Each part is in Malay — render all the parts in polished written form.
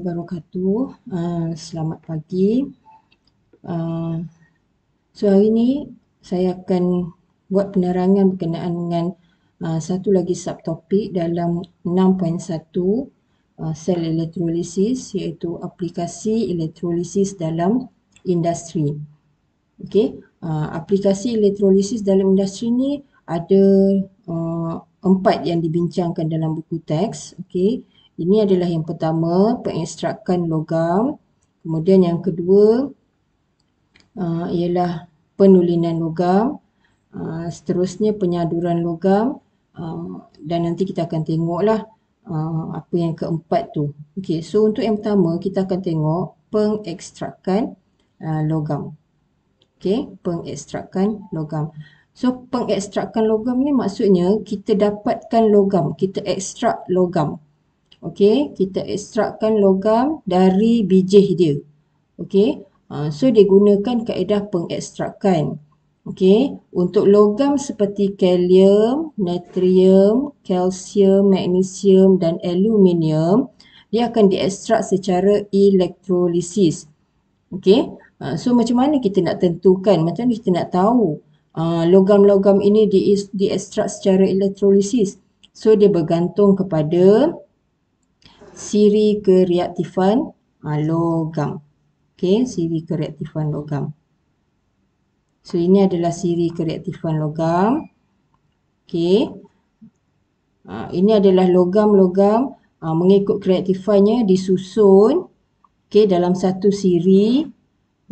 wabarakatuh. Selamat pagi. So hari ini saya akan buat penerangan berkenaan dengan satu lagi subtopik dalam 6.1 sel elektrolisis, iaitu aplikasi elektrolisis dalam industri. Okey, aplikasi elektrolisis dalam industri ni ada 4 yang dibincangkan dalam buku teks. Okey, ini adalah yang pertama, pengekstrakan logam. Kemudian yang kedua ialah penulinan logam. Seterusnya penyaduran logam. Dan nanti kita akan tengoklah apa yang keempat tu. Okey, so untuk yang pertama kita akan tengok pengekstrakan logam. Okey, pengekstrakan logam. So pengekstrakan logam ni maksudnya kita dapatkan logam, kita ekstrak logam. Okey, kita ekstrakkan logam dari biji dia. Okey, so dia gunakan kaedah pengekstrakan. Okey, untuk logam seperti kalium, natrium, kalsium, magnesium dan aluminium, dia akan diekstrak secara elektrolisis. Okey, so macam mana kita nak tentukan, macam mana kita nak tahu logam-logam ini diekstrak secara elektrolisis? So dia bergantung kepada siri kereaktifan logam. Okey, siri kereaktifan logam. So ini adalah siri kereaktifan logam. Okey, ini adalah logam-logam mengikut kereaktifannya disusun dalam satu siri.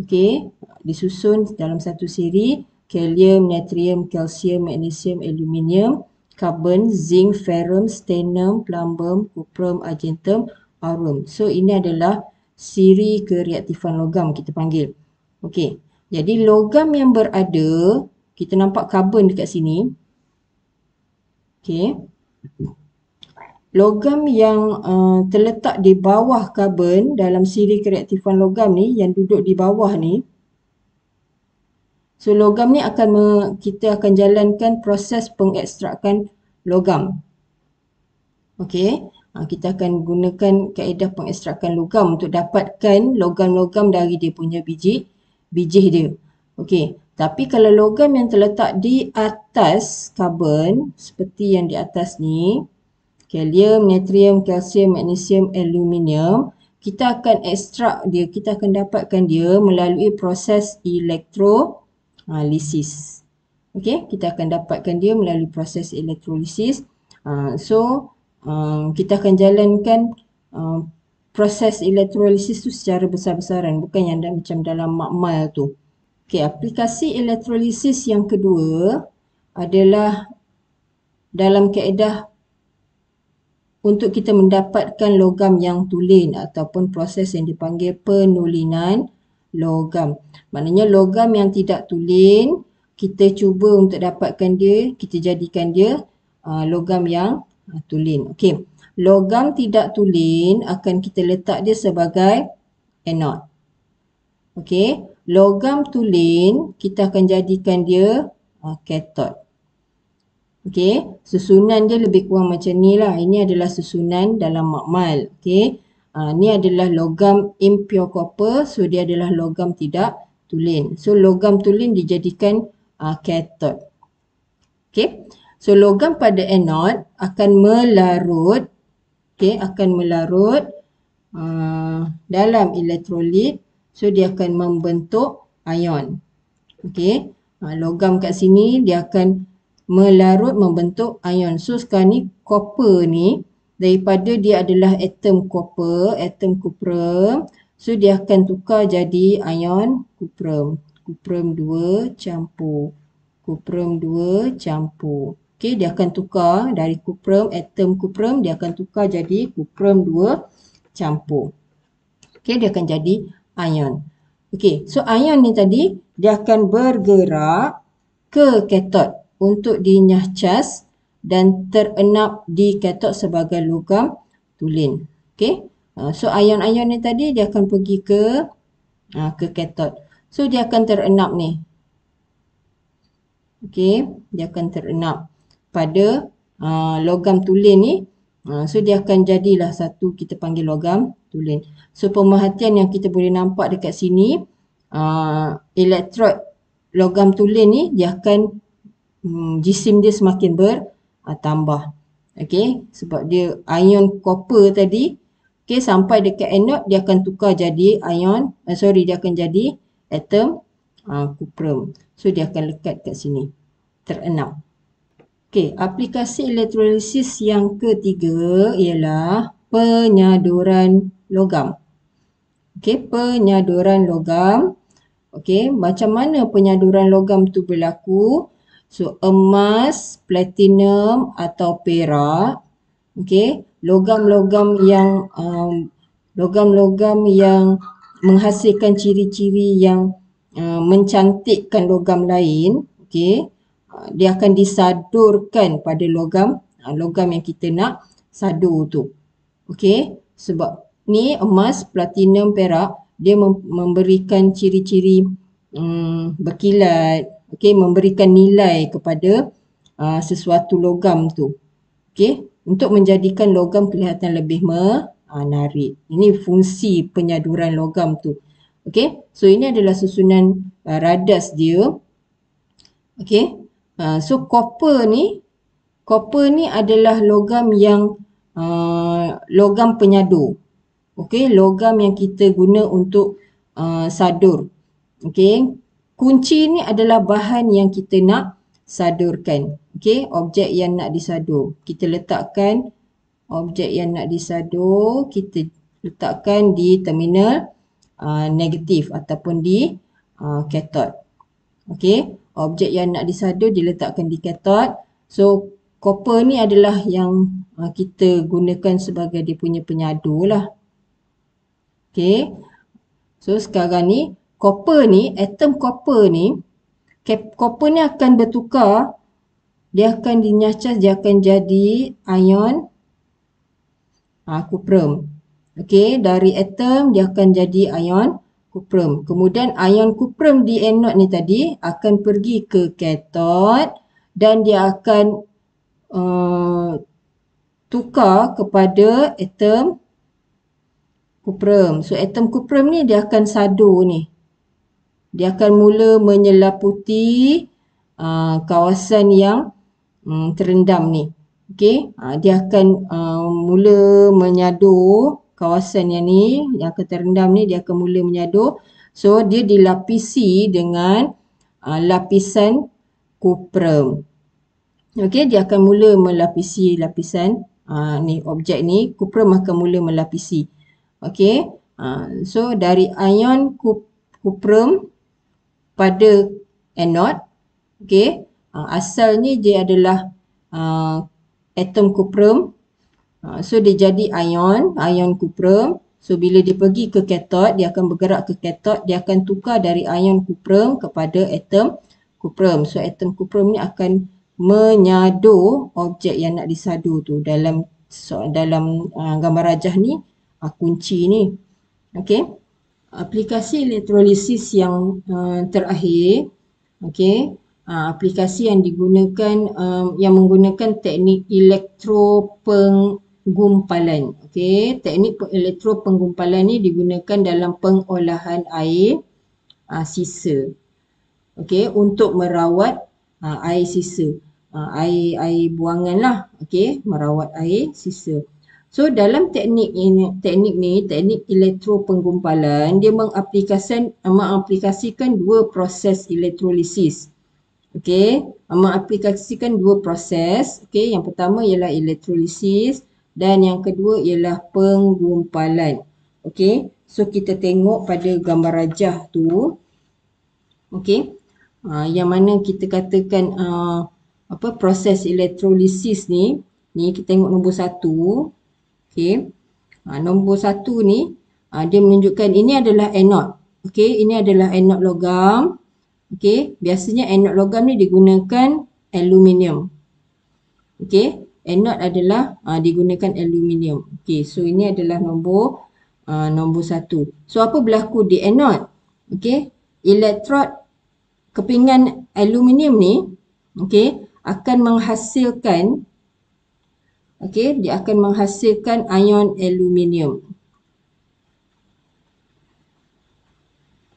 Okey, disusun dalam satu siri: kalium, natrium, kalsium, magnesium, aluminium, karbon, zinc, ferrum, stannum, plumbum, cuprum, argentum, aurum. So ini adalah siri kereaktifan logam kita panggil. Okey, jadi logam yang berada, kita nampak karbon dekat sini. Okey, logam yang terletak di bawah karbon dalam siri kereaktifan logam ni, yang duduk di bawah ni, so logam ni kita akan jalankan proses pengekstrakan logam. Okey, kita akan gunakan kaedah pengekstrakan logam untuk dapatkan logam-logam dari dia punya biji dia. Okey, tapi kalau logam yang terletak di atas karbon seperti yang di atas ni, kalium, natrium, kalsium, magnesium, aluminium, kita akan ekstrak dia, kita akan dapatkan dia melalui proses elektrolisis. Okey, kita akan dapatkan dia melalui proses elektrolisis. Kita akan jalankan proses elektrolisis tu secara besar-besaran, bukan yang macam dalam makmal tu. Okey, aplikasi elektrolisis yang kedua adalah dalam kaedah untuk kita mendapatkan logam yang tulen ataupun proses yang dipanggil penulinan logam. Maknanya logam yang tidak tulen, kita cuba untuk dapatkan dia, kita jadikan dia logam yang tulen. Okey, logam tidak tulen akan kita letak dia sebagai anode. Okey, logam tulen kita akan jadikan dia kathod. Okey, susunan dia lebih kurang macam ni lah. Ini adalah susunan dalam makmal. Okey, ni adalah logam impure copper. So dia adalah logam tidak tulen. So logam tulen dijadikan kathod. Okey, so logam pada anode akan melarut. Okey, akan melarut dalam elektrolit. So dia akan membentuk ion. Okey, logam kat sini dia akan melarut membentuk ion. So sekarang ni copper ni, daripada dia adalah atom copper, atom cuprum, so dia akan tukar jadi ion cuprum. Cuprum 2 campur. Cuprum 2 campur. Okey, dia akan tukar dari cuprum, atom cuprum, dia akan tukar jadi cuprum 2 campur. Okey, dia akan jadi ion. Okey, so ion ni tadi, dia akan bergerak ke kathod untuk dinyahcas dan terenap di kathod sebagai logam tulen. Okey, so ion-ion ni tadi dia akan pergi ke kathod. So dia akan terenap ni. Okey, dia akan terenap pada logam tulen ni. So dia akan jadilah satu kita panggil logam tulen. So pemerhatian yang kita boleh nampak dekat sini, elektrod logam tulen ni dia akan jisim dia semakin bertambah. Okey, sebab dia ion copper tadi, okey, sampai dekat anode dia akan tukar jadi ion, dia akan jadi atom kuprum. So dia akan lekat kat sini, terenam. Okey, aplikasi elektrolisis yang ketiga ialah penyaduran logam. Okey, penyaduran logam. Okey, macam mana penyaduran logam tu berlaku? So, emas, platinum atau perak. Okey, logam-logam yang menghasilkan ciri-ciri yang mencantikkan logam lain, okey, dia akan disadurkan pada logam yang kita nak sadur tu. Okey, sebab ni emas, platinum, perak dia memberikan ciri-ciri berkilat, okey, memberikan nilai kepada sesuatu logam tu. Okey, untuk menjadikan logam kelihatan lebih menarik. Ini fungsi penyaduran logam tu. Okey, so ini adalah susunan radas dia. Okey, so copper ni adalah logam yang logam penyadu. Okey, logam yang kita guna untuk sadur. Okey, kunci ni adalah bahan yang kita nak sadurkan. Okey, objek yang nak disadur. Kita letakkan objek yang nak disadur, kita letakkan di terminal negatif ataupun di kathod. Okey, objek yang nak disadur diletakkan di kathod. So, copper ni adalah yang kita gunakan sebagai dia punya penyadu lah. Okey, so sekarang ni copper ni, atom copper ni akan bertukar, dia akan dinyacas, dia akan jadi ion kuprum. Okey, dari atom dia akan jadi ion kuprum. Kemudian ion kuprum di anode ni tadi akan pergi ke kathod dan dia akan tukar kepada atom kuprum. So atom kuprum ni dia akan sadur ni. Dia akan mula menyelaputi kawasan yang terendam ni. Okey, dia akan mula menyadur kawasan yang ni, yang akan terendam ni dia akan mula menyadur. So dia dilapisi dengan lapisan kuprum. Okey, dia akan mula melapisi lapisan ni, objek ni, kuprum akan mula melapisi. Okey, so dari ion kuprum pada anode, okey, asalnya dia adalah atom kuprum. So dia jadi ion kuprum. So bila dia pergi ke kathod, dia akan bergerak ke kathod, dia akan tukar dari ion kuprum kepada atom kuprum. So atom kuprum ni akan menyadur objek yang nak disadur tu. Dalam gambar rajah ni kunci ni. Okey. Aplikasi elektrolisis yang terakhir, okey, aplikasi yang digunakan yang menggunakan teknik elektropenggumpalan. Okey, teknik elektropenggumpalan ni digunakan dalam pengolahan air sisa. Okey, untuk merawat air sisa. Air buangan lah. Okey, merawat air sisa. So dalam teknik elektropenggumpalan, dia mengaplikasikan dua proses elektrolisis. Okey, mengaplikasikan dua proses. Okey, yang pertama ialah elektrolisis dan yang kedua ialah penggumpalan. Okey, so kita tengok pada gambar rajah tu. Okey, yang mana kita katakan proses elektrolisis ni kita tengok nombor 1. Okey, nombor 1 ni dia menunjukkan ini adalah anode. Okey, ini adalah anode logam. Okey, biasanya anode logam ni digunakan aluminium. Okey, anode adalah digunakan aluminium. Okey, so ini adalah nombor 1. So apa berlaku di anode? Okey, elektrod kepingan aluminium ni akan menghasilkan ion aluminium.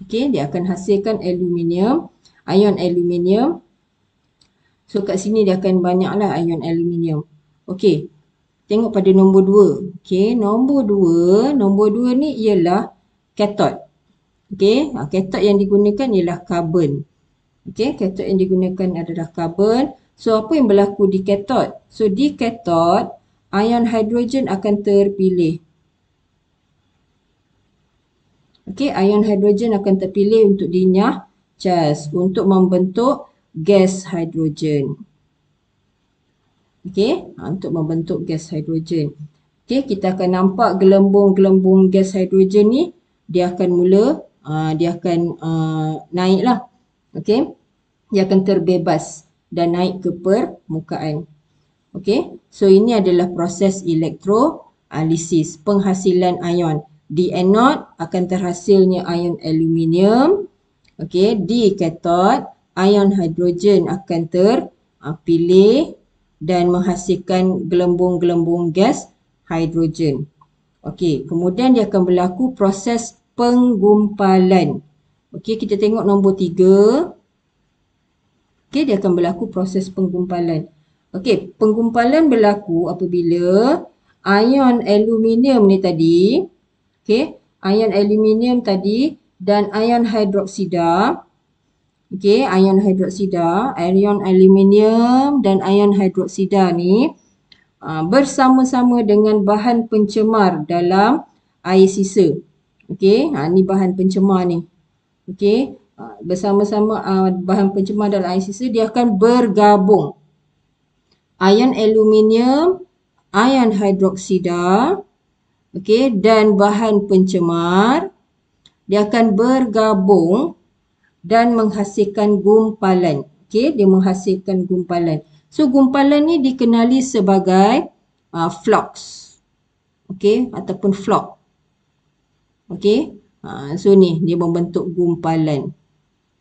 Okey, dia akan hasilkan aluminium, ion aluminium. So kat sini dia akan banyaklah ion aluminium. Okey, tengok pada nombor 2. Okey, nombor 2 ni ialah katot. Okey, katot yang digunakan ialah karbon. Okey, katot yang digunakan adalah karbon. So apa yang berlaku di katot? So di katot, ion hidrogen akan terpilih. Okey, ion hidrogen akan terpilih untuk dinyah cas untuk membentuk gas hidrogen. Okey, untuk membentuk gas hidrogen. Okey, kita akan nampak gelembung-gelembung gas hidrogen ni dia akan naiklah. Okey, dia akan terbebas dan naik ke permukaan. Okey, so ini adalah proses elektrolisis, penghasilan ion. Di anode akan terhasilnya ion aluminium. Okey, di katot ion hidrogen akan terpilih dan menghasilkan gelembung-gelembung gas hidrogen. Okey, kemudian dia akan berlaku proses penggumpalan. Okey, kita tengok nombor 3. Okey, dia akan berlaku proses penggumpalan. Okey, penggumpalan berlaku apabila ion aluminium ni tadi, okey, ion aluminium tadi dan ion hidroksida, okey, ion aluminium dan ion hidroksida ni bersama-sama dengan bahan pencemar dalam air sisa. Okey, ni bahan pencemar ni. Okey, bersama-sama bahan pencemar dalam air sisa dia akan bergabung. Ion aluminium, ion hidroksida, okey, dan bahan pencemar dia akan bergabung dan menghasilkan gumpalan. Okey, dia menghasilkan gumpalan. So gumpalan ni dikenali sebagai flux. Okey, ataupun flock. Okey, so ni dia membentuk gumpalan.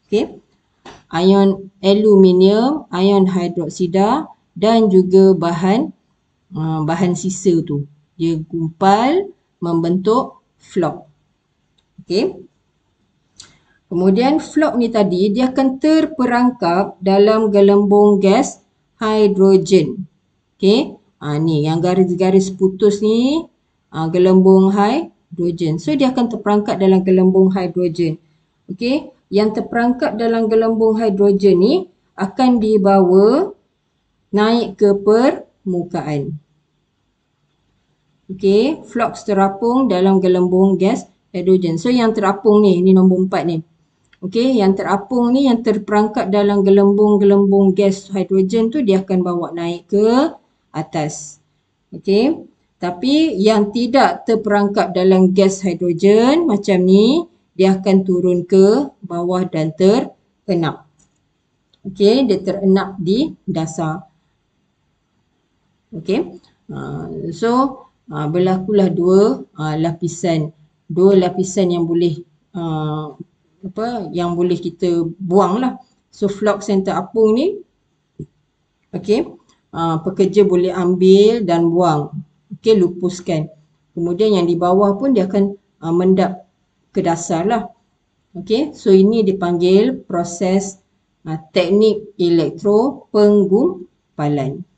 Okey, ion aluminium, ion hidroksida dan juga bahan sisa tu dia gumpal membentuk flock. Okey, kemudian flock ni tadi dia akan terperangkap dalam gelembung gas hidrogen. Okey, ni yang garis-garis putus ni gelembung hidrogen. So dia akan terperangkap dalam gelembung hidrogen. Okey, yang terperangkap dalam gelembung hidrogen ni akan dibawa naik ke permukaan. Okey, flux terapung dalam gelembung gas hidrogen. So yang terapung ni nombor 4 ni. Okey, yang terapung ni yang terperangkap dalam gelembung-gelembung gas hidrogen tu dia akan bawa naik ke atas. Okey, tapi yang tidak terperangkap dalam gas hidrogen macam ni dia akan turun ke bawah dan terenap. Okey, dia terenap di dasar. Okey, so berlakulah dua lapisan yang boleh yang boleh kita buang lah. So flux yang terapung ni, okey, pekerja boleh ambil dan buang. Okey, lupuskan. Kemudian yang di bawah pun dia akan mendap ke dasar lah. Okey, so ini dipanggil proses teknik elektropenggumpalan.